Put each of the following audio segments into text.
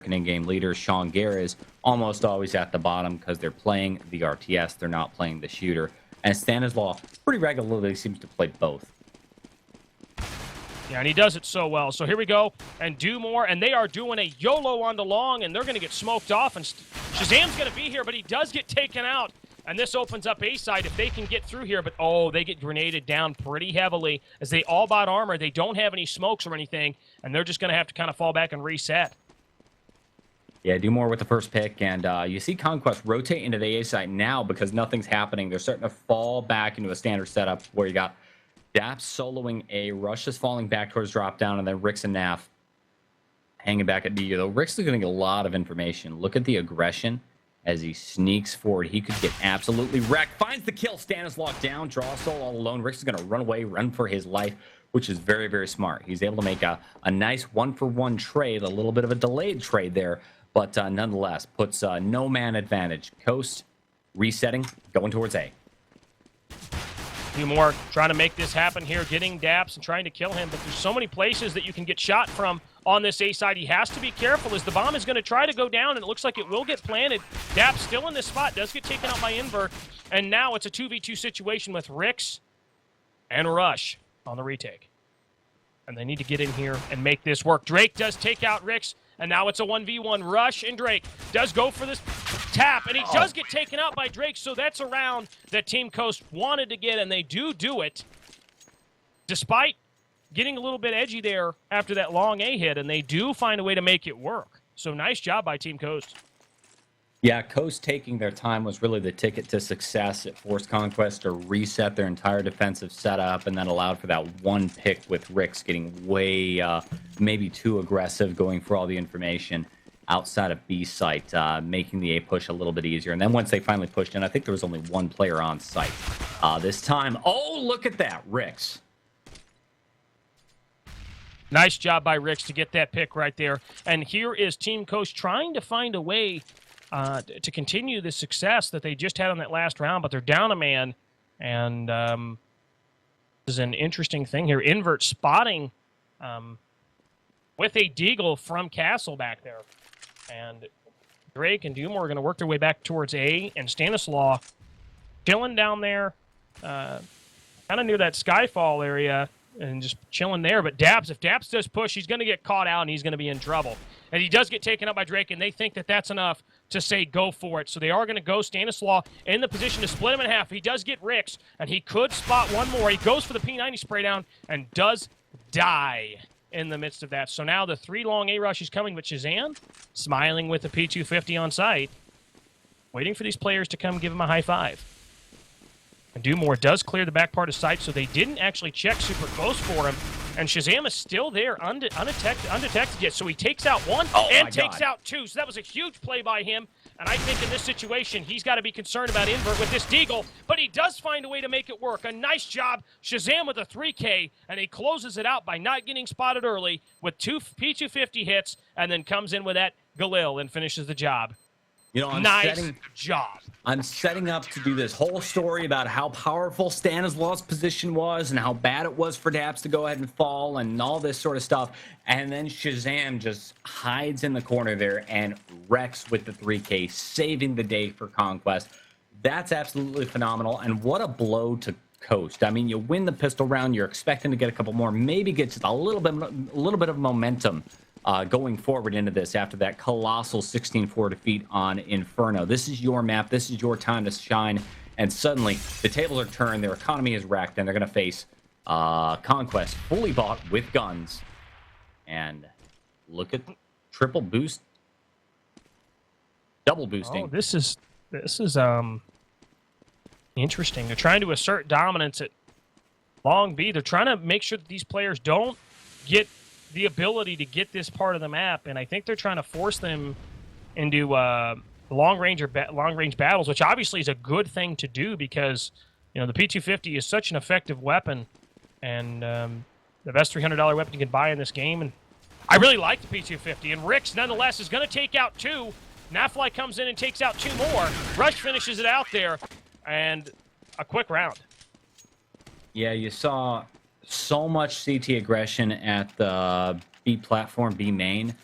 in-game leader, Sean Gare, is almost always at the bottom because they're playing the RTS. They're not playing the shooter. And Stanislaw pretty regularly seems to play both. Yeah, and he does it so well. So here we go, and do more, and they are doing a YOLO on the long, and they're going to get smoked off, and Shazam's going to be here, but he does get taken out, and this opens up A side if they can get through here, but oh, they get grenaded down pretty heavily as they all bought armor. They don't have any smokes or anything, and they're just going to have to kind of fall back and reset. Yeah, do more with the first pick, and you see Conquest rotate into the A side now because nothing's happening. They're starting to fall back into a standard setup where you got Daps soloing A, Rush is falling back towards drop down, and then Rix and Naf hanging back at D. Though Rix is going to get a lot of information. Look at the aggression as he sneaks forward. He could get absolutely wrecked. Finds the kill. Stanislaw down. Draw soul all alone. Rix is going to run away, run for his life, which is very, very smart. He's able to make a nice one-for-one trade, a little bit of a delayed trade there, but nonetheless puts no man advantage. Coast resetting, going towards A. Few more trying to make this happen here, getting Daps and trying to kill him, but there's so many places that you can get shot from on this A side. He has to be careful as the bomb is going to try to go down, and it looks like it will get planted. Daps still in this spot, does get taken out by Invert, and now it's a 2v2 situation with Rix and Rush on the retake. And they need to get in here and make this work. Drake does take out Rix, and now it's a 1v1. Rush and Drake does go for this tap, and he does get taken out by Drake, so that's a round that Team Coast wanted to get, and they do it, despite getting a little bit edgy there after that long A hit, and they do find a way to make it work. So nice job by Team Coast. Yeah, Coast taking their time was really the ticket to success. It forced Conquest to reset their entire defensive setup, and then allowed for that one pick with Rix getting way, maybe too aggressive, going for all the information outside of B site, making the A push a little bit easier. And then once they finally pushed in, I think there was only one player on site this time. Oh, look at that, Rix. Nice job by Rix to get that pick right there. And here is Team Coast trying to find a way to continue the success that they just had on that last round, but they're down a man, and this is an interesting thing here. Invert spotting with a deagle from Castle back there, and Drake and Dumore are going to work their way back towards A, and Stanislaw chilling down there, kind of near that Skyfall area, and just chilling there. But Daps, if Daps does push, he's going to get caught out, and he's going to be in trouble. And he does get taken up by Drake, and they think that that's enough to say go for it. So they are going to go Stanislaw in the position to split him in half. He does get Rix, and he could spot one more. He goes for the P90 spray down and does die in the midst of that. So now the 3 long A rush is coming, but Shazam smiling with the P250 on site, waiting for these players to come give him a high five. And Dumore does clear the back part of site, so they didn't actually check super close for him. And Shazam is still there, undetected yet. So he takes out one and takes out two. So that was a huge play by him. And I think in this situation, he's got to be concerned about Invert with this deagle. But he does find a way to make it work. A nice job. Shazam with a 3K. And he closes it out by not getting spotted early with 2 P250 hits. And then comes in with that Galil and finishes the job. You know, nice job. I'm setting up to do this whole story about how powerful Stanislaw's position was and how bad it was for Daps to go ahead and fall and all this sort of stuff. And then Shazam just hides in the corner there and wrecks with the 3K, saving the day for Conquest. That's absolutely phenomenal. And what a blow to Coast. I mean, you win the pistol round, you're expecting to get a couple more, maybe get just a little bit of momentum going forward into this after that colossal 16-4 defeat on Inferno. This is your map. This is your time to shine. And suddenly, the tables are turned. Their economy is wrecked, and they're going to face Conquest fully bought with guns. And look at triple boost, double boosting. Oh, this is interesting. They're trying to assert dominance at Long B. They're trying to make sure that these players don't get the ability to get this part of the map, and I think they're trying to force them into long-range battles, which obviously is a good thing to do because, you know, the P250 is such an effective weapon, and the best $300 weapon you can buy in this game. And I really like the P250, and Rix, nonetheless, is going to take out 2. Nafly comes in and takes out 2 more. Rush finishes it out there, and a quick round. Yeah, you saw so much CT aggression at the B platform, B main.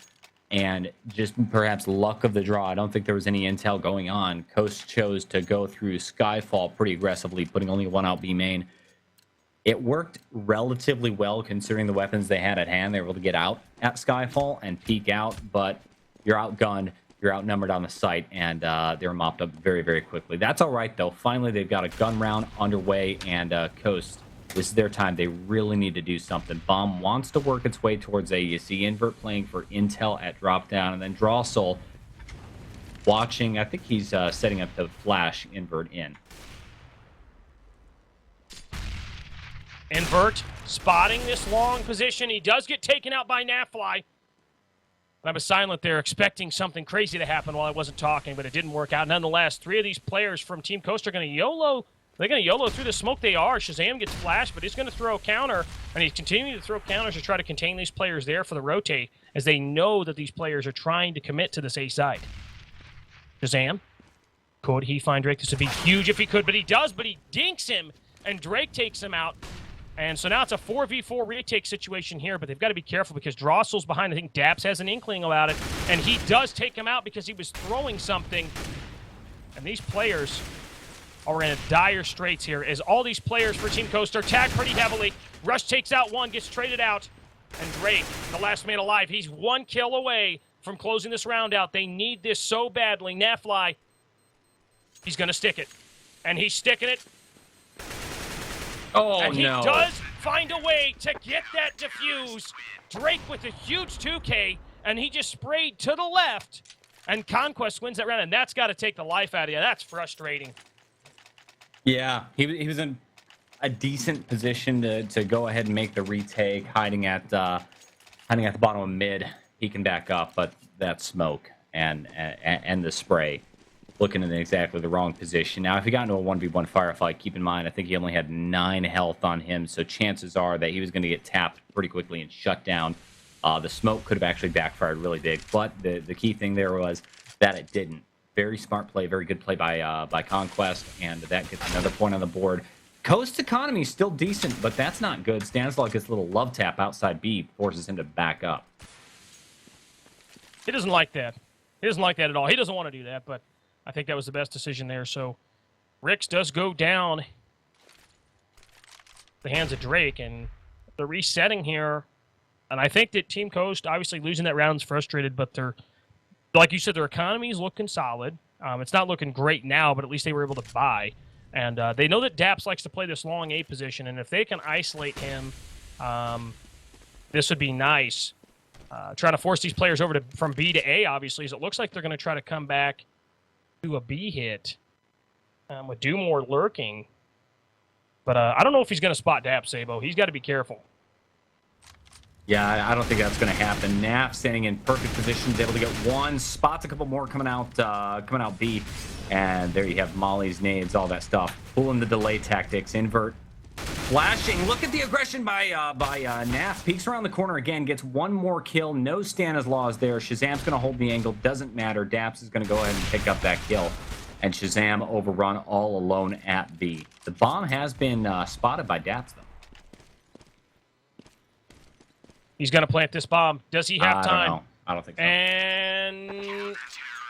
And just perhaps luck of the draw. I don't think there was any intel going on. Coast chose to go through Skyfall pretty aggressively, putting only one out B main. It worked relatively well considering the weapons they had at hand. They were able to get out at Skyfall and peek out, but you're outgunned, you're outnumbered on the site, and they were mopped up very, very quickly. That's all right, though. Finally, they've got a gun round underway, and Coast, this is their time. They really need to do something. Bomb wants to work its way towards A. You see Invert playing for intel at drop down, and then Drossel watching. I think he's setting up the flash Invert in. Invert spotting this long position. He does get taken out by Nafly. I was silent there, expecting something crazy to happen while I wasn't talking, but it didn't work out. Nonetheless, 3 of these players from Team Coast are going to YOLO. They're going to YOLO through the smoke. They are. Shazam gets flashed, but he's going to throw a counter, and he's continuing to throw counters to try to contain these players there for the rotate, as they know that these players are trying to commit to this A side. Shazam. Could he find Drake? This would be huge if he could, but he does, but he dinks him, and Drake takes him out. And so now it's a 4v4 retake situation here, but they've got to be careful because Drossel's behind. I think Daps has an inkling about it, and he does take him out because he was throwing something. And these players are in dire straits here as all these players for Team Coast are tagged pretty heavily. Rush takes out one, gets traded out, and Drake, the last man alive, he's 1 kill away from closing this round out. They need this so badly. Nafly, he's going to stick it, and he's sticking it. Oh, and he no. does find a way to get that defuse. Drake with a huge 2K, and he just sprayed to the left, and Conquest wins that round, and that's got to take the life out of you. That's frustrating. Yeah, he was in a decent position to go ahead and make the retake, hiding at the bottom of mid. He can back up, but that smoke and the spray looking in exactly the wrong position. Now, if he got into a 1v1 firefight, keep in mind, I think he only had 9 health on him, so chances are that he was going to get tapped pretty quickly and shut down. The smoke could have actually backfired really big, but the key thing there was that it didn't. Very smart play, very good play by Conquest, and that gets another point on the board. Coast economy is still decent, but that's not good. Stanislav gets a little love tap outside B, forces him to back up. He doesn't like that. He doesn't like that at all. He doesn't want to do that, but I think that was the best decision there. So Rix does go down the hands of Drake, and the resetting here. And I think that Team Coast, obviously losing that round is frustrated, but they're, like you said, their economy is looking solid. It's not looking great now, but at least they were able to buy. And they know that Daps likes to play this long A position, and if they can isolate him, this would be nice. Trying to force these players over from B to A, obviously, as it looks like they're going to try to come back to a B hit with Dumore lurking. But I don't know if he's going to spot Daps, Sabo. He's got to be careful. Yeah, I don't think that's going to happen. Naf standing in perfect position, is able to get one, spots a couple more coming out B, and there you have mollies, nades, all that stuff. Pulling the delay tactics, invert, flashing. Look at the aggression by Naf. Peeks around the corner again, gets one more kill. No Stanislaus there. Shazam's going to hold the angle. Doesn't matter. Daps is going to go ahead and pick up that kill, and Shazam overrun all alone at B. The bomb has been spotted by Daps though. He's going to plant this bomb. Does he have time? I don't think so. And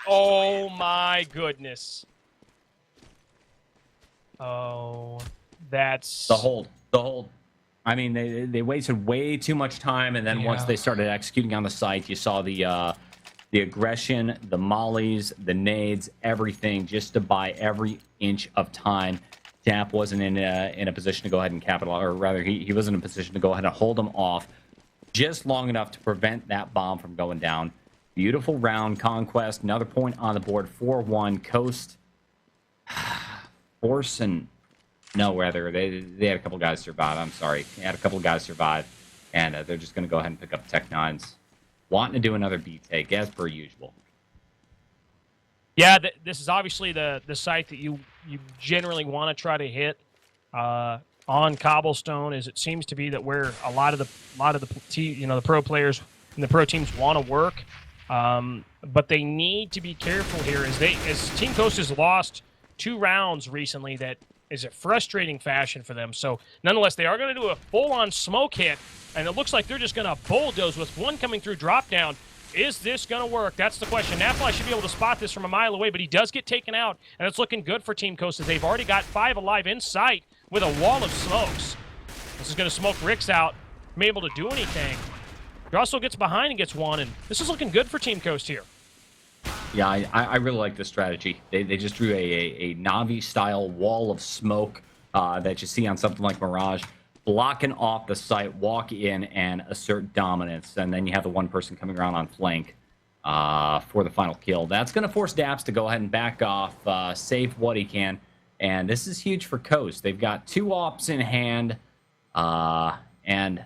oh my goodness. Oh, that's the hold. I mean, they wasted way too much time, and then once they started executing on the site, you saw the aggression, the mollies, the nades, everything, just to buy every inch of time. Dap wasn't in a position to go ahead and capitalize, or rather, he wasn't in a position to go ahead and hold them off just long enough to prevent that bomb from going down. Beautiful round. Conquest, another point on the board. 4-1. Coast, Force, and no, rather, they had a couple guys survive. I'm sorry. They had a couple guys survive, and they're just going to go ahead and pick up Tech 9s. Wanting to do another B take, as per usual. Yeah, this is obviously the site that you generally want to try to hit on Cobblestone, as it seems to be that where a lot of the pro players and the pro teams want to work. But they need to be careful here as Team Coast has lost 2 rounds recently. That is a frustrating fashion for them. So nonetheless, they are going to do a full-on smoke hit, and it looks like they're just going to bulldoze with one coming through drop down. Is this going to work? That's the question. Nafly should be able to spot this from a mile away, but he does get taken out, and it's looking good for Team Coast as they've already got 5 alive in sight with a wall of smokes. This is going to smoke Ricks out, be able to do anything. He also gets behind and gets one, and this is looking good for Team Coast here. Yeah, I really like this strategy. They just drew a Navi-style wall of smoke that you see on something like Mirage, blocking off the site, walk in, and assert dominance. And then you have the one person coming around on flank for the final kill. That's going to force Daps to go ahead and back off, save what he can. And this is huge for Coast. They've got 2 ops in hand, and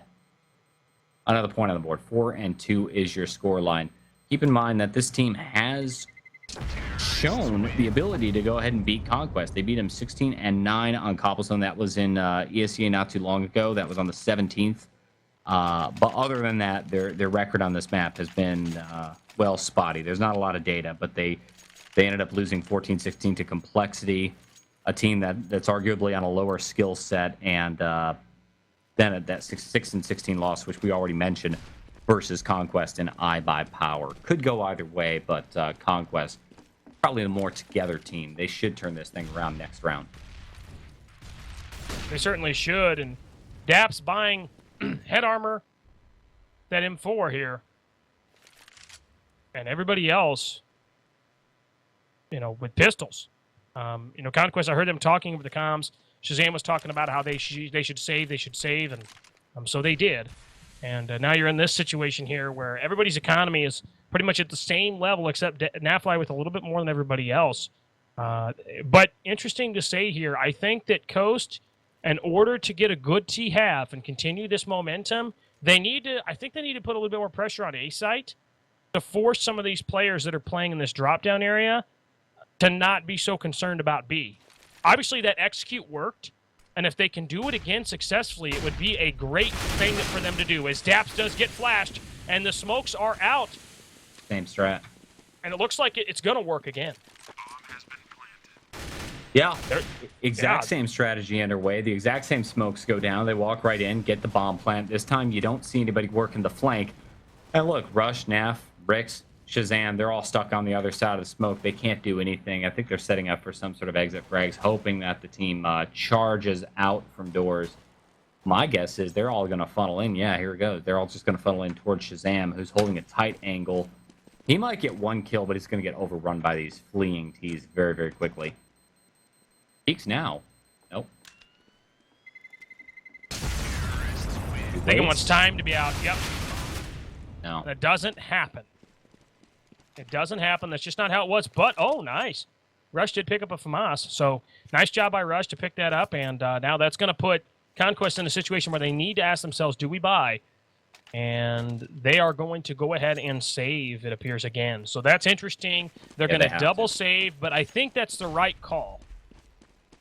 another point on the board. 4-2 is your score line. Keep in mind that this team has shown the ability to go ahead and beat Conquest. They beat him 16-9 on Cobblestone. That was in ESEA not too long ago. That was on the 17th. But other than that, their record on this map has been, well, spotty. There's not a lot of data, but they ended up losing 14-16 to Complexity, a team that's arguably on a lower skill set, and then at that 6-16 loss, which we already mentioned, versus Conquest and iBuyPower. Could go either way, but Conquest, probably the more together team. They should turn this thing around next round. They certainly should, and Daps buying head armor, that M4 here, and everybody else, with pistols. Conquest, I heard them talking over the comms. Shazam was talking about how they should save, and so they did. And now you're in this situation here where everybody's economy is pretty much at the same level, except Nafly with a little bit more than everybody else. But interesting to say here, I think that Coast, in order to get a good T-half and continue this momentum, I think they need to put a little bit more pressure on A-Site to force some of these players that are playing in this drop-down area to not be so concerned about B. Obviously, that execute worked. And if they can do it again successfully, it would be a great thing for them to do. As Daps does get flashed, and the smokes are out. Same strat. And it looks like it's going to work again. Yeah, exact same strategy underway. The exact same smokes go down. They walk right in, get the bomb plant. This time, you don't see anybody working the flank. And look, Rush, Naf, Ricks, Shazam, they're all stuck on the other side of the smoke. They can't do anything. I think they're setting up for some sort of exit frags, hoping that the team charges out from doors. My guess is they're all going to funnel in. Yeah, here it goes. They're all just going to funnel in towards Shazam, who's holding a tight angle. He might get 1 kill, but he's going to get overrun by these fleeing T's very, very quickly. Peeks now. Nope. Thinking it's time to be out. Yep. No. That doesn't happen. It doesn't happen. That's just not how it was. But, oh, nice. Rush did pick up a FAMAS. So, nice job by Rush to pick that up. And now that's going to put Conquest in a situation where they need to ask themselves, do we buy? And they are going to go ahead and save, it appears, again. So, that's interesting. They're going to double save, but I think that's the right call.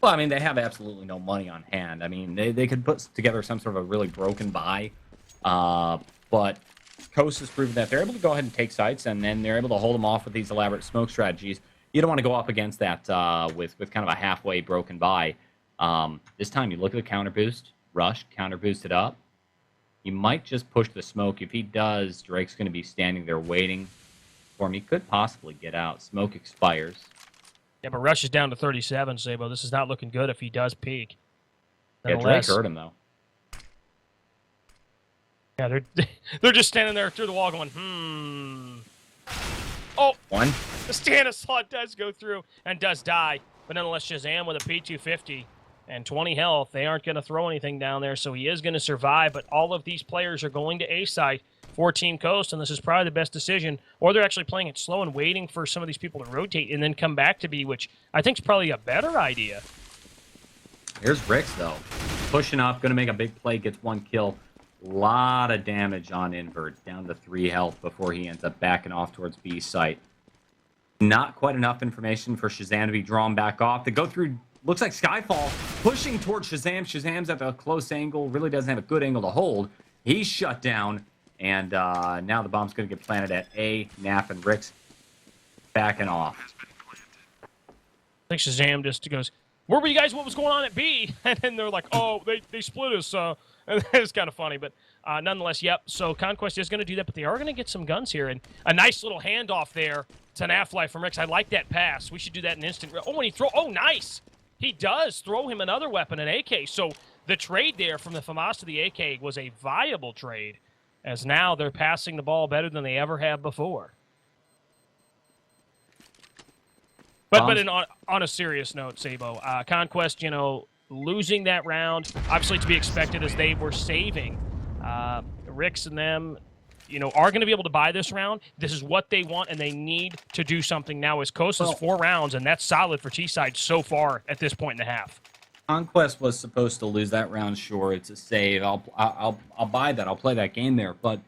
Well, I mean, they have absolutely no money on hand. I mean, they could put together some sort of a really broken buy. But Coast has proven that they're able to go ahead and take sites, and then they're able to hold them off with these elaborate smoke strategies. You don't want to go up against that with kind of a halfway broken buy. This time, you look at the counter boost. Rush, counter boost it up. He might just push the smoke. If he does, Drake's going to be standing there waiting for him. He could possibly get out. Smoke expires. Yeah, but Rush is down to 37, Sabo. This is not looking good if he does peek. Yeah, Drake hurt him, though. Yeah, they're just standing there through the wall going, Oh, one. The Stanislaw does go through and does die. But nonetheless, Shazam with a P250 and 20 health. They aren't going to throw anything down there, so he is going to survive. But all of these players are going to A-site for Team Coast, and this is probably the best decision. Or they're actually playing it slow and waiting for some of these people to rotate and then come back to B, which I think is probably a better idea. Here's Ricks, though. Pushing up, going to make a big play, gets 1 kill. Lot of damage on Invert, down to 3 health before he ends up backing off towards B site. Not quite enough information for Shazam to be drawn back off. They go through, looks like Skyfall, pushing towards Shazam. Shazam's at a close angle, really doesn't have a good angle to hold. He's shut down, and now the bomb's going to get planted at A, Naf, and Ricks backing off. I think Shazam just goes, where were you guys? What was going on at B? And then they're like, oh, they split us. And it's kind of funny, but nonetheless, yep. So Conquest is going to do that, but they are going to get some guns here. And a nice little handoff there to Nafly from Rix. I like that pass. We should do that in instant. Oh, and he throw. Oh, nice. He does throw him another weapon, an AK. So the trade there from the FAMAS to the AK was a viable trade, as now they're passing the ball better than they ever have before. But on a serious note, Sabo, Conquest, losing that round, obviously to be expected as they were saving. Rix and them, are going to be able to buy this round. This is what they want, and they need to do something now. As Coast is 4 rounds, and that's solid for T-Side so far at this point in the half. Conquest was supposed to lose that round. Sure, it's a save. I'll buy that. I'll play that game there, but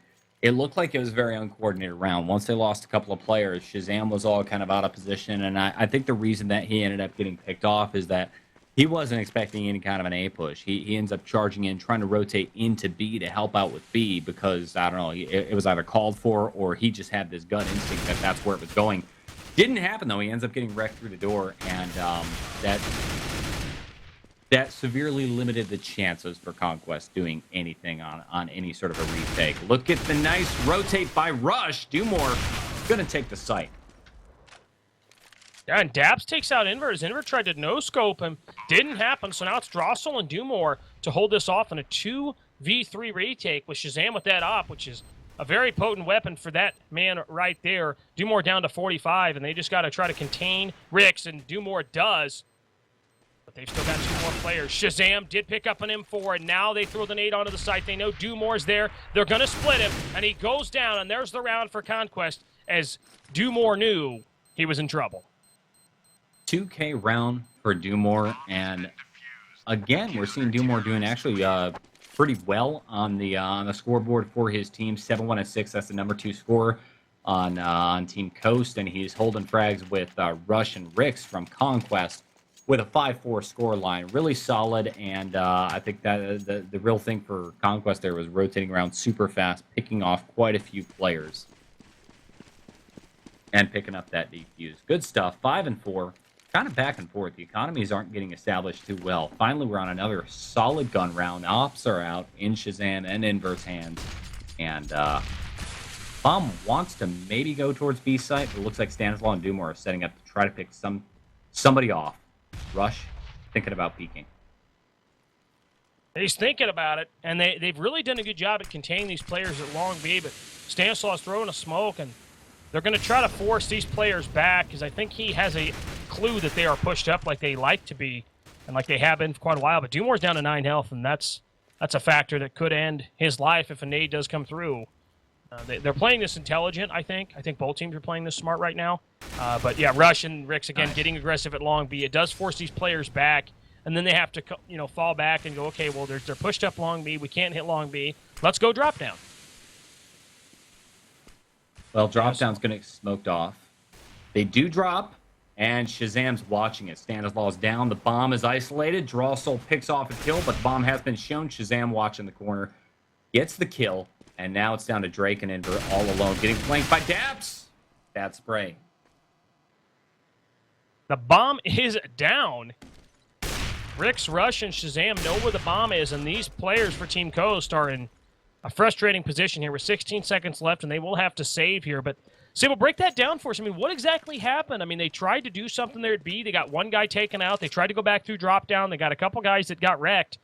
it looked like it was a very uncoordinated round. Once they lost a couple of players, Shazam was all kind of out of position, and I think the reason that he ended up getting picked off is that he wasn't expecting any kind of an A push. He ends up charging in, trying to rotate into B to help out with B because, I don't know, it was either called for or he just had this gut instinct that that's where it was going. Didn't happen, though. He ends up getting wrecked through the door, and that severely limited the chances for Conquest doing anything on any sort of a retake. Look at the nice rotate by Rush. Dumore going to take the site. Yeah, and Daps takes out Invert. As Invert tried to no-scope him. Didn't happen, so now it's Drossel and Dumore to hold this off in a 2v3 retake with Shazam with that op, which is a very potent weapon for that man right there. Dumore down to 45, and they just got to try to contain Rix, and Dumore does. But they've still got 2 more players. Shazam did pick up an M4, and now they throw the nade onto the site. They know Dumore's there. They're going to split him, and he goes down, and there's the round for Conquest, as Dumore knew he was in trouble. 2K round for Dumore, and again, we're seeing Dumore doing actually pretty well on the scoreboard for his team. 7-1-6. That's the number 2 scorer on Team Coast, and he's holding frags with Rush and Rix from Conquest with a 5-4 score line. Really solid, and I think that the real thing for Conquest there was rotating around super fast, picking off quite a few players, and picking up that defuse. Good stuff. 5-4. Kind of back and forth. The economies aren't getting established too well. Finally, we're on another solid gun round. Ops are out in Shazam and Invert's hands. And Bomb wants to maybe go towards B site, but it looks like Stanislaw and Dumore are setting up to try to pick somebody off. Rush, thinking about peeking. He's thinking about it, and they've really done a good job at containing these players at Long B, but Stanislaw's throwing a smoke, and they're going to try to force these players back because I think he has a clue that they are pushed up like they like to be and like they have been for quite a while. But Dumore's down to 9 health, and that's a factor that could end his life if a nade does come through. They're playing this intelligent, I think. I think both teams are playing this smart right now. But, yeah, Rush and Rix, again, getting aggressive at Long B. It does force these players back, and then they have to fall back and go, okay, well, they're pushed up Long B. We can't hit Long B. Let's go drop down. Well, drop down's going to get smoked off. They do drop, and Shazam's watching it. Stanislaw's down. The bomb is isolated. Drossel picks off a kill, but the bomb has been shown. Shazam watching the corner. Gets the kill, and now it's down to Drake and Invert all alone. Getting flanked by Daps. Bad spray. The bomb is down. Rix, Rush, and Shazam know where the bomb is, and these players for Team Coast are in a frustrating position here with 16 seconds left, and they will have to save here. But, Sabo, break that down for us. I mean, what exactly happened? I mean, they tried to do something there at B. They got one guy taken out. They tried to go back through drop down. They got a couple guys that got wrecked.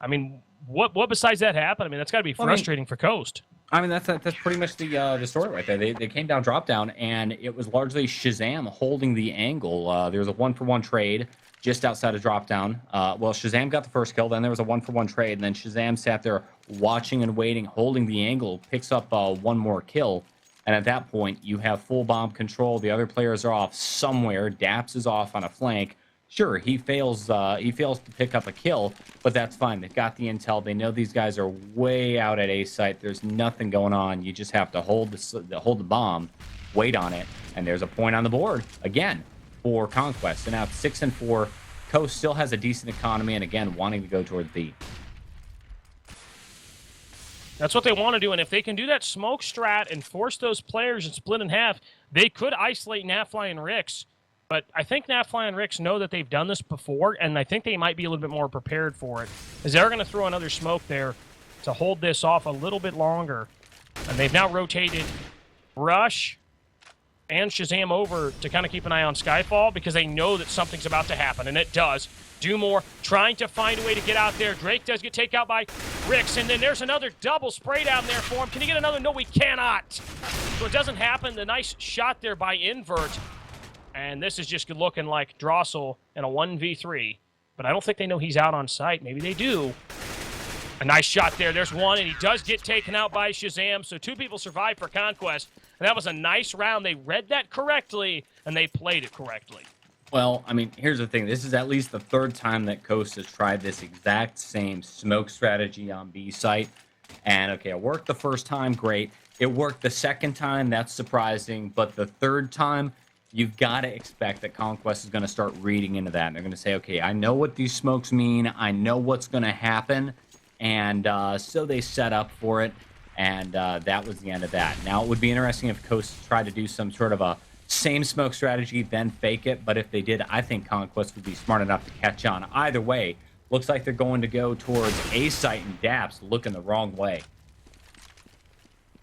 I mean, what besides that happened? I mean, that's got to be frustrating for Coast. I mean, that's pretty much the story right there. They came down drop down, and it was largely Shazam holding the angle. There was a 1-for-1 trade just outside of drop down. Well, Shazam got the first kill, then there was a 1-for-1 trade, and then Shazam sat there watching and waiting, holding the angle, picks up one more kill, and at that point, you have full bomb control. The other players are off somewhere. Daps is off on a flank. Sure, he fails to pick up a kill, but that's fine. They've got the intel. They know these guys are way out at A site. There's nothing going on. You just have to hold the bomb, wait on it, and there's a point on the board again for Conquest. And now it's 6-4. Coast still has a decent economy, and again, wanting to go toward B. That's what they want to do, and if they can do that smoke strat and force those players and split in half, they could isolate Nafly and Rix. But I think Nafly and Rix know that they've done this before, and I think they might be a little bit more prepared for it, as they're going to throw another smoke there to hold this off a little bit longer. And they've now rotated Rush and Shazam over to kind of keep an eye on Skyfall because they know that something's about to happen, and it does. Dumore trying to find a way to get out there. Drake does get taken out by Ricks, and then there's another double spray down there for him. Can he get another? No, we cannot. So it doesn't happen. The nice shot there by Invert. And this is just looking like Drossel in a 1v3. But I don't think they know he's out on site. Maybe they do. A nice shot there. There's one, and he does get taken out by Shazam. So 2 people survive for Conquest. And that was a nice round. They read that correctly, and they played it correctly. Well, I mean, here's the thing. This is at least the 3rd time that Coast has tried this exact same smoke strategy on B site. And, okay, it worked the first time, great. It worked the second time, that's surprising. But the 3rd time, you've got to expect that Conquest is going to start reading into that. And they're going to say, okay, I know what these smokes mean. I know what's going to happen. And so they set up for it. And that was the end of that. Now, it would be interesting if Coast tried to do some sort of a same smoke strategy, then fake it. But if they did, I think Conquest would be smart enough to catch on. Either way, looks like they're going to go towards A site, and Daps looking the wrong way.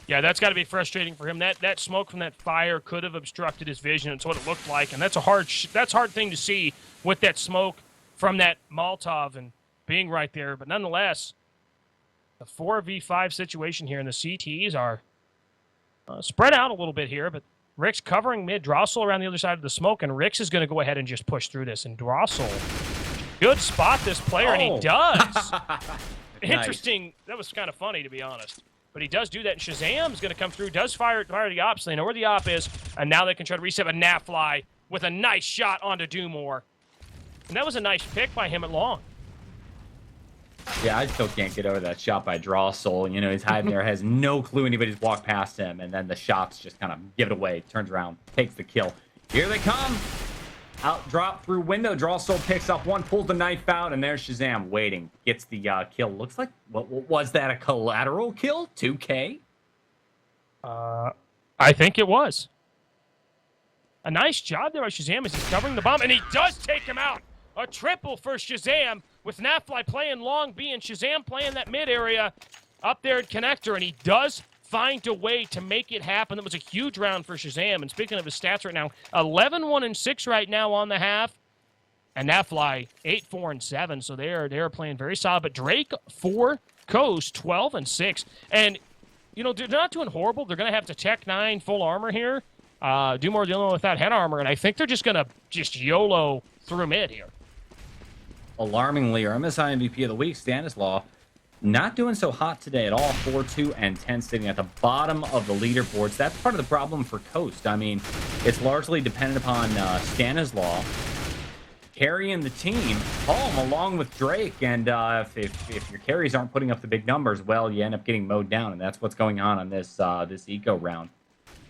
Yeah, that's got to be frustrating for him. That smoke from that fire could have obstructed his vision. It's what it looked like, and that's a hard thing to see with that smoke from that Molotov and being right there. But nonetheless, the 4v5 situation here, and the CTs are spread out a little bit here, but Rick's covering mid, Drossel around the other side of the smoke, and Ricks is going to go ahead and just push through this. And Drossel, good spot this player, and he does. Interesting. Nice. That was kind of funny, to be honest. But he does do that, and Shazam's going to come through, does fire the op, so they know where the op is, and now they can try to reset a Nafly with a nice shot onto Dumore. And that was a nice pick by him at long. Yeah, I still can't get over that shot by Drossel. You know, he's hiding there, has no clue anybody's walked past him, and then the shots just kind of give it away, turns around, takes the kill. Here they come. Out drop through window. Drossel picks up one, pulls the knife out, and there's Shazam waiting. Gets the kill. Looks like, what was that, a collateral kill? 2K? I think it was. A nice job there by Shazam as he's covering the bomb, and he does take him out. A triple for Shazam with Nafly playing long B and Shazam playing that mid area up there at connector, and he does find a way to make it happen. That was a huge round for Shazam. And speaking of his stats right now, 11-1-6 right now on the half. And Nafly 8-4-7. So they're playing very solid. But Drake for Coast 12-6. And you know, they're not doing horrible. They're gonna have to Tech 9 full armor here. Dumore the only one without head armor, and I think they're just gonna YOLO through mid here. Alarmingly, our MSI MVP of the week, Stanislaw, not doing so hot today at all. 4-2 and 10, sitting at the bottom of the leaderboards. That's part of the problem for Coast. I mean, it's largely dependent upon Stanislaw carrying the team home along with Drake. And if your carries aren't putting up the big numbers, well, you end up getting mowed down. And that's what's going on this this eco round.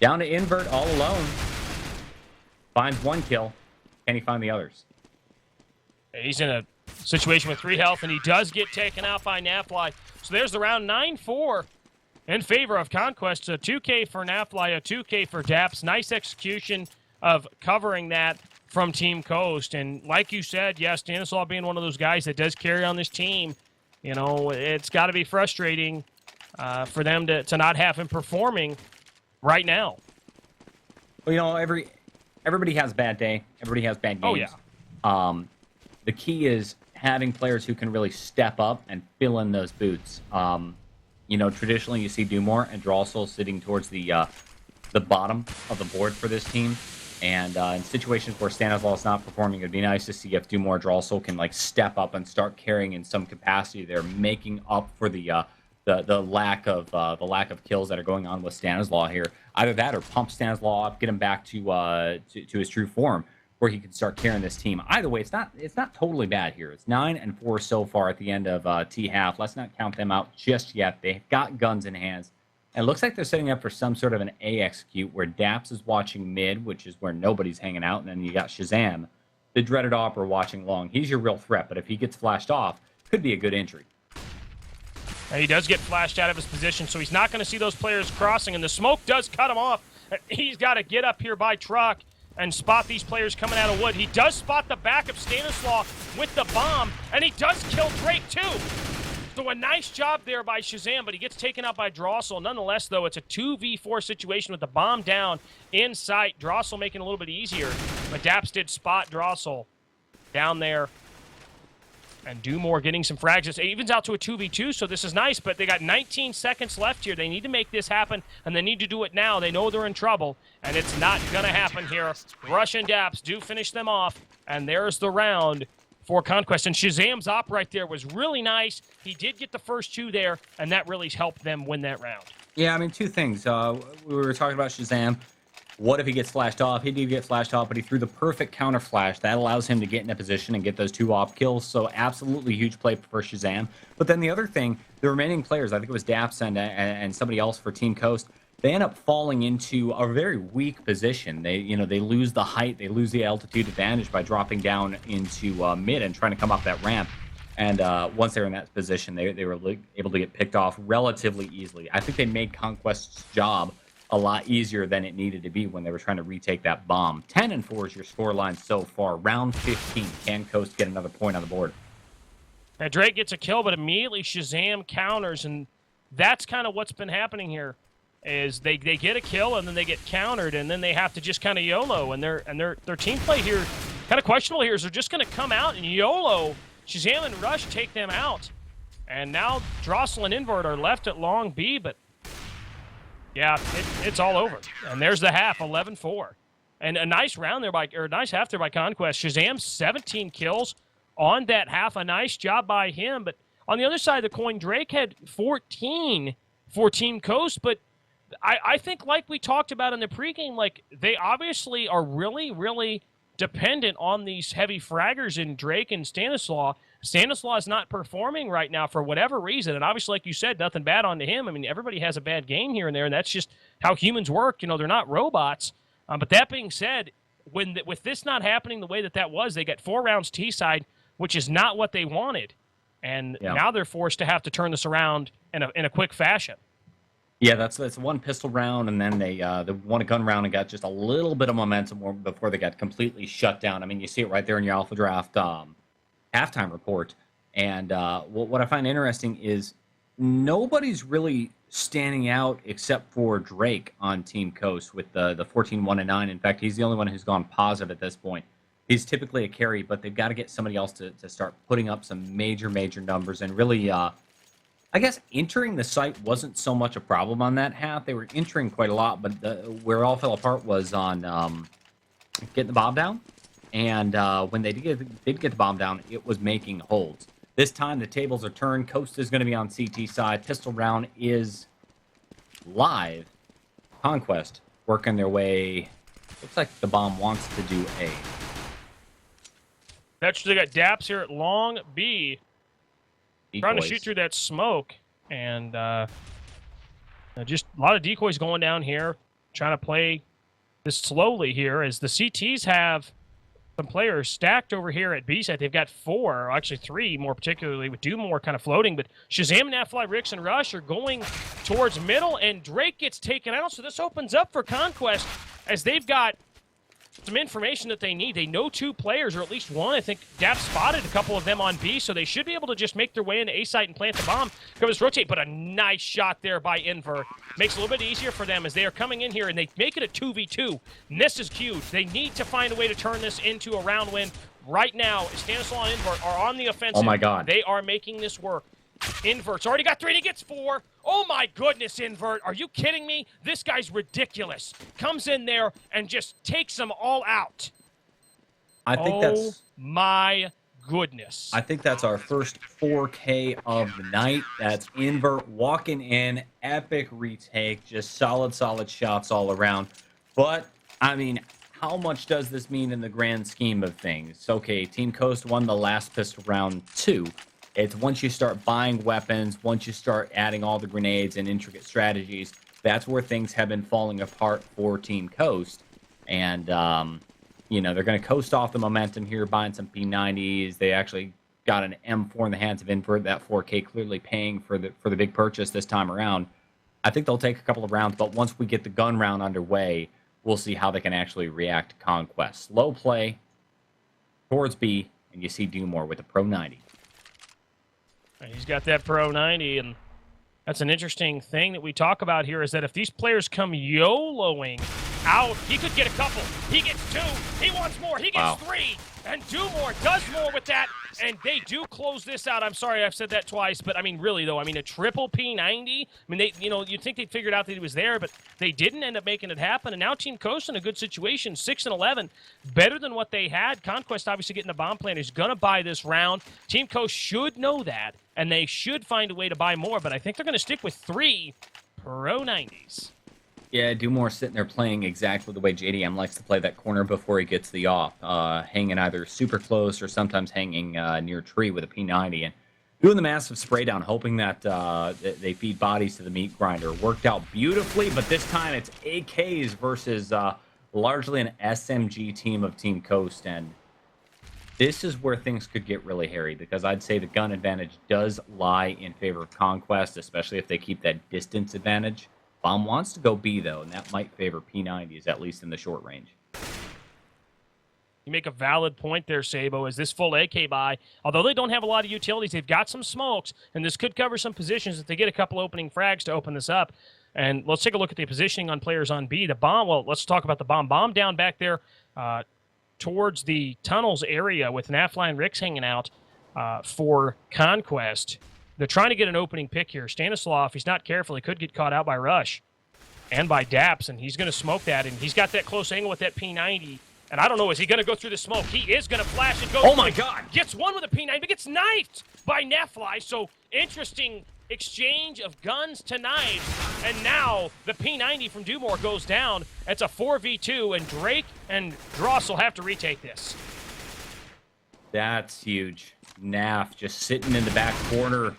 Down to Invert all alone. Finds one kill. Can he find the others? He's in a situation with 3 health, and he does get taken out by Nafly. So there's the round 9-4 in favor of Conquest. A 2K for Nafly, a 2K for Daps. Nice execution of covering that from Team Coast. And like you said, yes, Stanislaw being one of those guys that does carry on this team, you know, it's got to be frustrating for them to not have him performing right now. Well, you know, everybody has a bad day. Everybody has bad games. Oh, yeah. The key is having players who can really step up and fill in those boots. You know, traditionally you see Dumore and Drossel sitting towards the bottom of the board for this team. And in situations where Stanislaw is not performing, it would be nice to see if Dumore Drossel can like step up and start carrying in some capacity. They're making up for the lack of kills that are going on with Stanislaw here. Either that or pump Stanislaw up, get him back to his true form, where he can start carrying this team. Either way, it's not totally bad here. It's 9-4 so far at the end of T half. Let's not count them out just yet. They've got guns in hands. And it looks like they're setting up for some sort of an A execute where Daps is watching mid, which is where nobody's hanging out, and then you got Shazam, the dreaded opera, watching long. He's your real threat, but if he gets flashed off, could be a good entry. And he does get flashed out of his position, so he's not going to see those players crossing, and the smoke does cut him off. He's got to get up here by truck and spot these players coming out of wood. He does spot the back of Stanislaw with the bomb, and he does kill Drake too. So a nice job there by Shazam, but he gets taken out by Drossel. Nonetheless, though, it's a 2v4 situation with the bomb down in sight. Drossel making it a little bit easier, but Daps did spot Drossel down there. And Dumore getting some frags. It evens out to a 2v2, so this is nice, but they got 19 seconds left here. They need to make this happen, and they need to do it now. They know they're in trouble, and it's not going to happen here. Rush and Daps do finish them off, and there's the round for Conquest. And Shazam's op right there was really nice. He did get the first 2 there, and that really helped them win that round. Yeah, I mean, 2 things. We were talking about Shazam. What if he gets flashed off? He did get flashed off, but he threw the perfect counter flash. That allows him to get in a position and get those 2 op kills. So absolutely huge play for Shazam. But then the other thing, the remaining players, I think it was Daps and somebody else for Team Coast, they end up falling into a very weak position. They lose the height, they lose the altitude advantage by dropping down into mid and trying to come up that ramp. And once they're in that position, they were able to get picked off relatively easily. I think they made Conquest's job a lot easier than it needed to be when they were trying to retake that bomb. 10-4 is your scoreline so far. Round 15. Can Coast get another point on the board? Now Drake gets a kill, but immediately Shazam counters, and that's kind of what's been happening here. Is they get a kill and then they get countered, and then they have to just kind of YOLO, and their team play here kind of questionable here. Is they're just going to come out and YOLO. Shazam and Rush take them out, and now Drossel and Invert are left at long B, but yeah, it's all over. And there's the half, 11-4. And a nice round there a nice half there by Conquest. Shazam, 17 kills on that half. A nice job by him. But on the other side of the coin, Drake had 14 for Team Coast. But I think, like we talked about in the pregame, like they obviously are really, really dependent on these heavy fraggers in Drake and Stanislaw. Stanislaw is not performing right now for whatever reason, and obviously, like you said, nothing bad onto him. I mean, everybody has a bad game here and there, and that's just how humans work. They're not robots. But that being said, with this not happening the way that was, they got 4 rounds T-side, which is not what they wanted, and now they're forced to have to turn this around in a quick fashion. Yeah, that's 1 pistol round, and then they won a gun round and got just a little bit of momentum before they got completely shut down. I mean, you see it right there in your Alpha Draft halftime report. And what I find interesting is nobody's really standing out except for Drake on Team Coast with the 14-1-9. In fact, he's the only one who's gone positive at this point. He's typically a carry, but they've got to get somebody else to start putting up some major numbers. And really, I guess entering the site wasn't so much a problem on that half. They were entering quite a lot, but where it all fell apart was on getting the bomb down. And when they did get the bomb down, it was making holds. This time, the tables are turned. Coast is going to be on CT side. Pistol round is live. Conquest working their way. Looks like the bomb wants to do A. That's they got Daps here at long B. Decoys. Trying to shoot through that smoke. And just a lot of decoys going down here. Trying to play this slowly here as the CTs have some players stacked over here at B side. They've got 4, or actually 3 more particularly, with Dumore kind of floating. But Shazam, Nafly, Rix, and Rush are going towards middle, and Drake gets taken out. So this opens up for Conquest as they've got some information that they need. They know 2 players, or at least 1. I think Dap spotted a couple of them on B, so they should be able to just make their way into A site and plant the bomb. Goes rotate, but a nice shot there by Inver. Makes it a little bit easier for them as they are coming in here, and they make it a 2v2. And this is huge. They need to find a way to turn this into a round win. Right now, Stanislaw and Invert are on the offensive. Oh my God. They are making this work. Invert's already got 3, and he gets 4. Oh my goodness, Invert. Are you kidding me? This guy's ridiculous. Comes in there and just takes them all out. I think that's my goodness. I think that's our first 4K of the night. That's Invert walking in, epic retake, just solid shots all around. But, I mean, how much does this mean in the grand scheme of things? Okay, Team Coast won the last pistol round 2. It's once you start buying weapons, once you start adding all the grenades and intricate strategies, that's where things have been falling apart for Team Coast. And, they're going to coast off the momentum here, buying some P90s. They actually got an M4 in the hands of Invert, that 4K clearly paying for the big purchase this time around. I think they'll take a couple of rounds, but once we get the gun round underway, we'll see how they can actually react to Conquest. Slow play towards B, and you see Dumore with a Pro 90. And he's got that Pro 90, and that's an interesting thing that we talk about here is that if these players come YOLOing out, he could get a couple. He gets 2. He wants more. He gets 3. And do more, does more with that. And they do close this out. I'm sorry I've said that twice, but I mean, really, though, I mean, a triple P90. I mean, they, you'd think they'd figured out that he was there, but they didn't end up making it happen. And now Team Coast in a good situation, 6-11, better than what they had. Conquest obviously getting a bomb plan is going to buy this round. Team Coast should know that, and they should find a way to buy more, but I think they're going to stick with 3 Pro 90s. Yeah, Dumore sitting there playing exactly the way JDM likes to play that corner before he gets the off, hanging either super close or sometimes hanging near tree with a P90 and doing the massive spray down, hoping that they feed bodies to the meat grinder. Worked out beautifully, but this time it's AKs versus largely an SMG team of Team Coast, and this is where things could get really hairy because I'd say the gun advantage does lie in favor of Conquest, especially if they keep that distance advantage. Bomb wants to go B, though, and that might favor P90s, at least in the short range. You make a valid point there, Sabo, as this full AK buy, although they don't have a lot of utilities, they've got some smokes, and this could cover some positions if they get a couple opening frags to open this up. And let's take a look at the positioning on players on B. The bomb, well, let's talk about the bomb. Bomb down back there towards the tunnels area with Nafly and Ricks hanging out for Conquest. They're trying to get an opening pick here. Stanislav, if he's not careful, he could get caught out by Rush and by Daps, and he's going to smoke that, and he's got that close angle with that P90. And I don't know, is he going to go through the smoke? He is going to flash and go. Oh, my God. Gets one with a P90, but gets knifed by Nafly. So interesting exchange of guns to knives. And now the P90 from Dumore goes down. It's a 4v2, and Drake and Dross will have to retake this. That's huge. Naf just sitting in the back corner.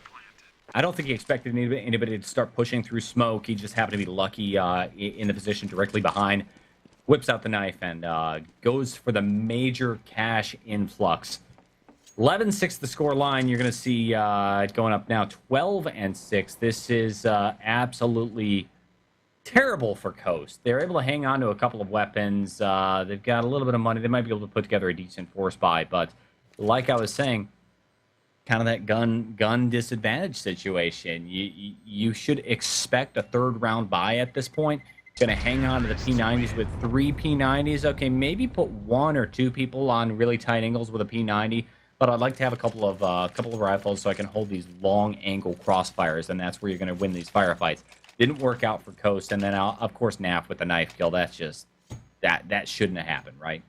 I don't think he expected anybody to start pushing through smoke. He just happened to be lucky in the position directly behind. Whips out the knife and goes for the major cash influx. 11-6 the score line. You're going to see it going up now 12-6. This is absolutely terrible for Coast. They're able to hang on to a couple of weapons. They've got a little bit of money. They might be able to put together a decent force buy, but like I was saying, kind of that gun disadvantage situation. You should expect a third round buy at this point. Going to hang on to the P90s with 3 P90s. Okay, maybe put 1 or 2 people on really tight angles with a P90, but I'd like to have a couple of rifles so I can hold these long angle crossfires, and that's where you're going to win these firefights. Didn't work out for Coast, and then of course Naf with the knife kill. That's just that shouldn't have happened, right?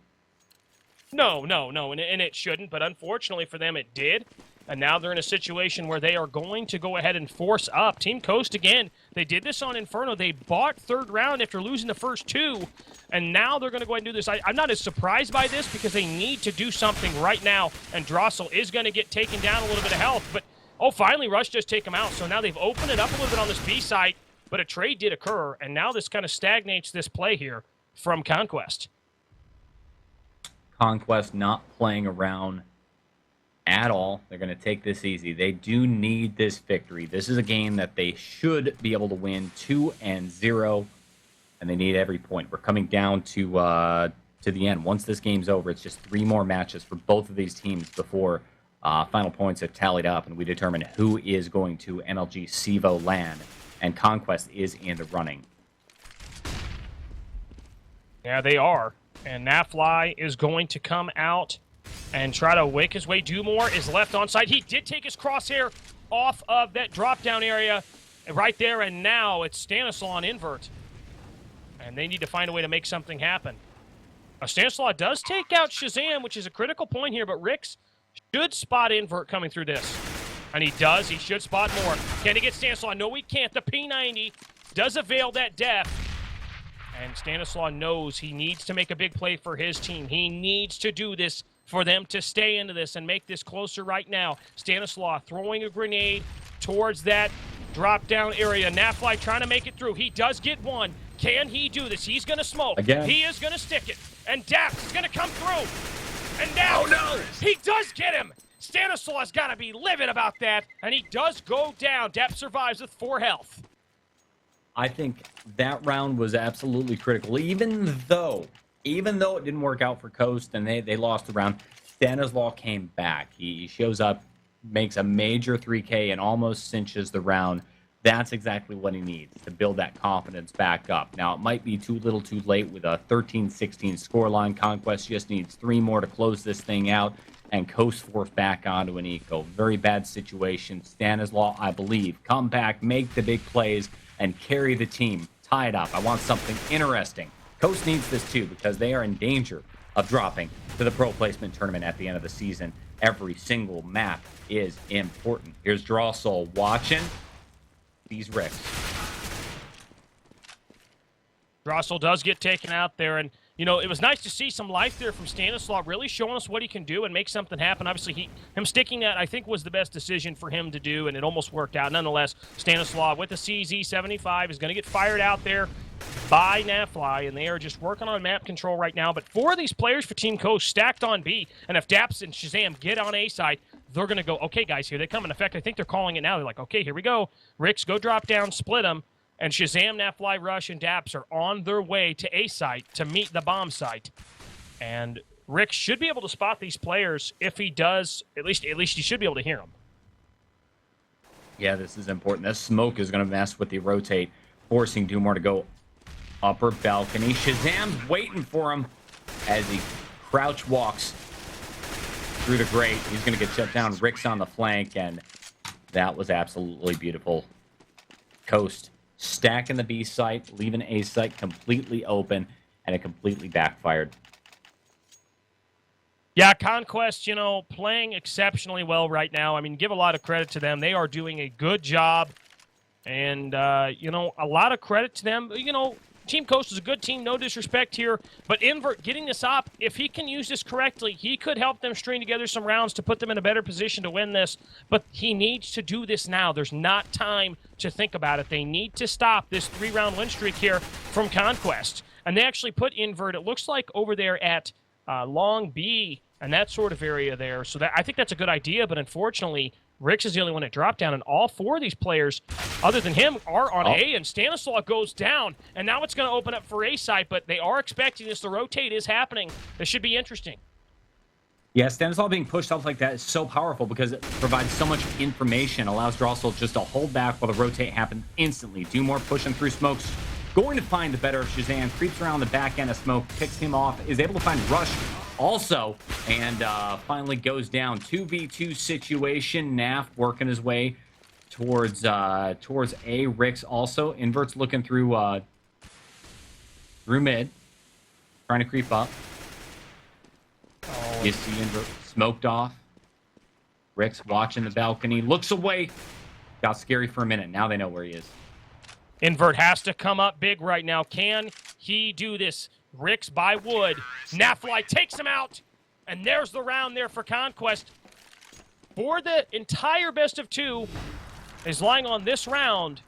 No, and it shouldn't, but unfortunately for them it did. And now they're in a situation where they are going to go ahead and force up. Team Coast, again, they did this on Inferno. They bought third round after losing the first 2, and now they're going to go ahead and do this. I'm not as surprised by this because they need to do something right now, and Drossel is going to get taken down a little bit of health. But, oh, finally, Rush just take him out. So now they've opened it up a little bit on this B site, but a trade did occur, and now this kind of stagnates this play here from Conquest. Conquest not playing around at all. They're going to take this easy. They do need this victory. This is a game that they should be able to win 2-0, and they need every point. We're coming down to the end. Once this game's over, it's just 3 more matches for both of these teams before final points have tallied up, and we determine who is going to NLG CEVO land, and Conquest is in the running. Yeah, they are. And Nafly is going to come out and try to wake his way. Dumore is left on site. He did take his crosshair off of that drop-down area right there, and now it's Stanislaw on invert. And they need to find a way to make something happen. Stanislaw does take out Shazam, which is a critical point here, but Ricks should spot invert coming through this. And he does. He should spot more. Can he get Stanislaw? No, he can't. The P90 does avail that death. And Stanislaw knows he needs to make a big play for his team. He needs to do this for them to stay into this and make this closer right now. Stanislaw throwing a grenade towards that drop-down area. Nafly trying to make it through. He does get one. Can he do this? He's going to smoke. Again. He is going to stick it. And Daps is going to come through. And now he does get him. Stanislaw's got to be livid about that. And he does go down. Daps survives with 4 health. I think that round was absolutely critical, even though it didn't work out for Coast and they lost the round. Stanislaw came back. He shows up makes a major 3K and almost cinches the round. That's exactly what he needs to build that confidence back up. Now, it might be too little too late with a 13-16 scoreline. Conquest just needs 3 more to close this thing out and coast forth back onto an eco. Very bad situation. Stanislaw, I believe, come back, make the big plays, and carry the team. Tie it up. I want something interesting. Coast needs this too because they are in danger of dropping to the pro placement tournament at the end of the season. Every single map is important. Here's Drossel watching these Ricks. Drossel does get taken out there, and you know, it was nice to see some life there from Stanislaw, really showing us what he can do and make something happen. Obviously, him sticking that, I think, was the best decision for him to do, and it almost worked out. Nonetheless, Stanislaw with the CZ-75 is going to get fired out there by Nafly, and they are just working on map control right now. But 4 of these players for Team Coast stacked on B, and if Daps and Shazam get on A side, they're going to go, okay, guys, here they come. In fact, I think they're calling it now. They're like, okay, here we go. Ricks, go drop down, split them. And Shazam, Nafly, Rush, and Daps are on their way to A site to meet the bomb site. And Rick should be able to spot these players. If he does, at least he should be able to hear them. Yeah, this is important. This smoke is going to mess with the rotate, forcing Dumore to go upper balcony. Shazam's waiting for him as he crouch walks through the grate. He's going to get shut down. Rick's on the flank, and that was absolutely beautiful. Coast stacking the B site, leaving A site completely open, and it completely backfired. Yeah, Conquest, you know, playing exceptionally well right now. I mean, give a lot of credit to them. They are doing a good job, and, you know, a lot of credit to them. You know, Team Coast is a good team, no disrespect here, but Invert getting this up, if he can use this correctly, he could help them string together some rounds to put them in a better position to win this, but he needs to do this now. There's not time to think about it. They need to stop this 3-round win streak here from Conquest, and they actually put Invert, it looks like, over there at Long B and that sort of area there, so that I think that's a good idea, but unfortunately, Ricks is the only one that dropped down, and all 4 of these players, other than him, are on A, and Stanislaw goes down, and now it's going to open up for A side, but they are expecting this. The rotate is happening. This should be interesting. Yeah, Stanislaw being pushed off like that is so powerful because it provides so much information, allows Drossel just to hold back while the rotate happens instantly. Dumore pushing through smokes, going to find the better of Shazam, creeps around the back end of smoke, picks him off, is able to find Rush also, and finally goes down. 2v2 situation. Naf working his way towards A. Ricks also. Invert's looking through mid, trying to creep up. You see Invert smoked off. Ricks watching the balcony, looks away. Got scary for a minute. Now they know where he is. Invert has to come up big right now. Can he do this? Ricks by Wood. Nafly takes him out. And there's the round there for Conquest. For the entire best of 2 is lying on this round.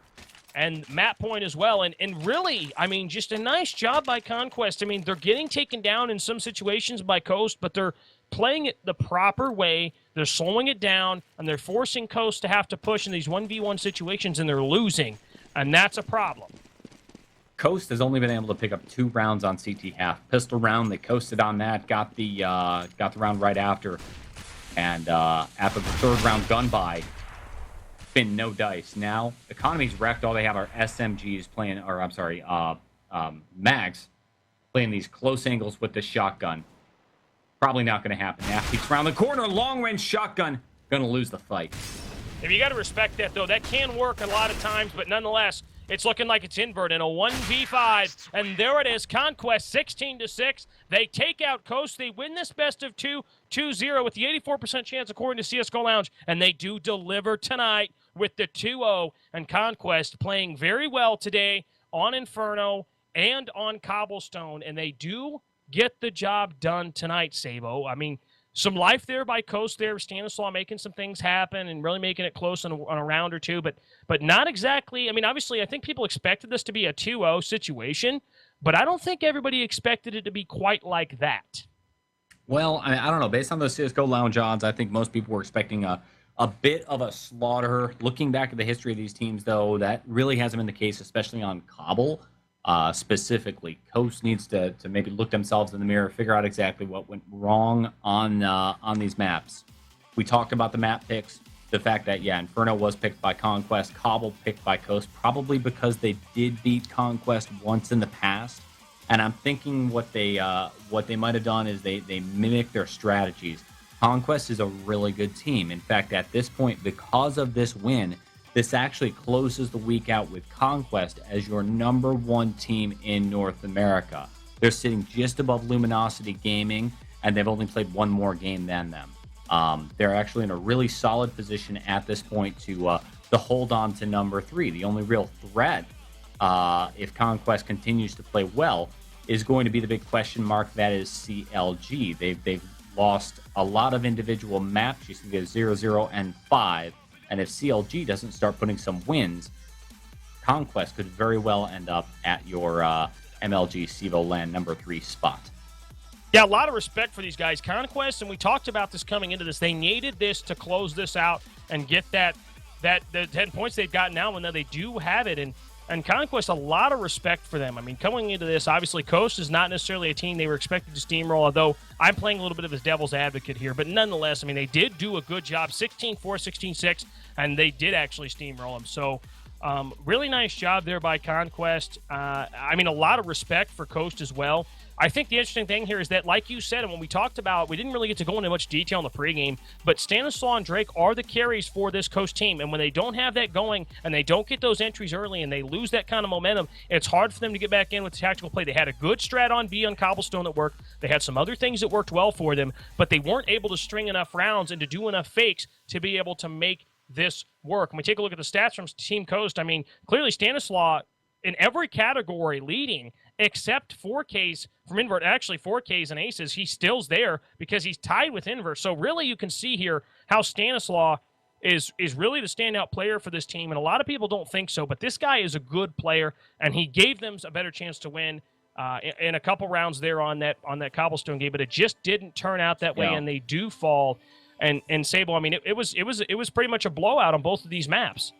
And map point as well. And really, I mean, just a nice job by Conquest. I mean, they're getting taken down in some situations by Coast, but they're playing it the proper way. They're slowing it down, and they're forcing Coast to have to push in these 1v1 situations, and they're losing. And that's a problem. Coast has only been able to pick up 2 rounds on CT half. Pistol round, they coasted on that, got the round right after. And after the 3rd round gun buy, been no dice. Now, economy's wrecked. All they have are SMGs playing, or I'm sorry, mags playing these close angles with the shotgun. Probably not going to happen. Naf peeks around the corner, long-range shotgun, going to lose the fight. If you got to respect that, though, that can work a lot of times, but nonetheless, it's looking like it's Invert in a 1v5, and there it is, Conquest 16-6. They take out Coast. They win this best of 2, 2-0 with the 84% chance according to CSGO Lounge, and they do deliver tonight with the 2-0, and Conquest playing very well today on Inferno and on Cobblestone, and they do get the job done tonight, Sabo. I mean, some life there by Coast there. Stanislaw making some things happen and really making it close on a round or 2, but not exactly. I mean, obviously, I think people expected this to be a 2-0 situation, but I don't think everybody expected it to be quite like that. Well, I don't know. Based on those CSGO Lounge odds, I think most people were expecting a bit of a slaughter. Looking back at the history of these teams, though, that really hasn't been the case, especially on Cobble. Specifically, Coast needs to maybe look themselves in the mirror, figure out exactly what went wrong on these maps. We talked about the map picks. The fact that, yeah, Inferno was picked by Conquest, Cobble picked by Coast, probably because they did beat Conquest once in the past. And I'm thinking what they might have done is they mimic their strategies. Conquest is a really good team. In fact, at this point, because of this win, this actually closes the week out with Conquest as your #1 team in North America. They're sitting just above Luminosity Gaming, and they've only played one more game than them. They're actually in a really solid position at this point to hold on to #3. The only real threat, if Conquest continues to play well, is going to be the big question mark that is CLG. They've lost a lot of individual maps. You see there's 0, 0, and 5. And if CLG doesn't start putting some wins, Conquest could very well end up at your MLG CEVO LAN #3 spot. Yeah, a lot of respect for these guys. Conquest, and we talked about this coming into this, they needed this to close this out and get the 10 points they've got now, and now they do have it. And Conquest, a lot of respect for them. I mean, coming into this, obviously, Coast is not necessarily a team they were expected to steamroll, although I'm playing a little bit of his devil's advocate here. But nonetheless, I mean, they did do a good job, 16-4, 16-6, and they did actually steamroll them. So really nice job there by Conquest. I mean, a lot of respect for Coast as well. I think the interesting thing here is that, like you said, and when we talked about, we didn't really get to go into much detail in the pregame, but Stanislaw and Drake are the carries for this Coast team. And when they don't have that going and they don't get those entries early and they lose that kind of momentum, it's hard for them to get back in with the tactical play. They had a good strat on B on Cobblestone that worked. They had some other things that worked well for them, but they weren't able to string enough rounds and to do enough fakes to be able to make this work. When we take a look at the stats from Team Coast, I mean, clearly Stanislaw in every category leading except 4Ks from Invert. Actually, 4Ks and Aces, he still's there because he's tied with Invert. So really you can see here how Stanislaw is really the standout player for this team, and a lot of people don't think so, but this guy is a good player, and he gave them a better chance to win in a couple rounds there on that Cobblestone game, but it just didn't turn out that way, and they do fall. And Sabo, I mean, it was pretty much a blowout on both of these maps.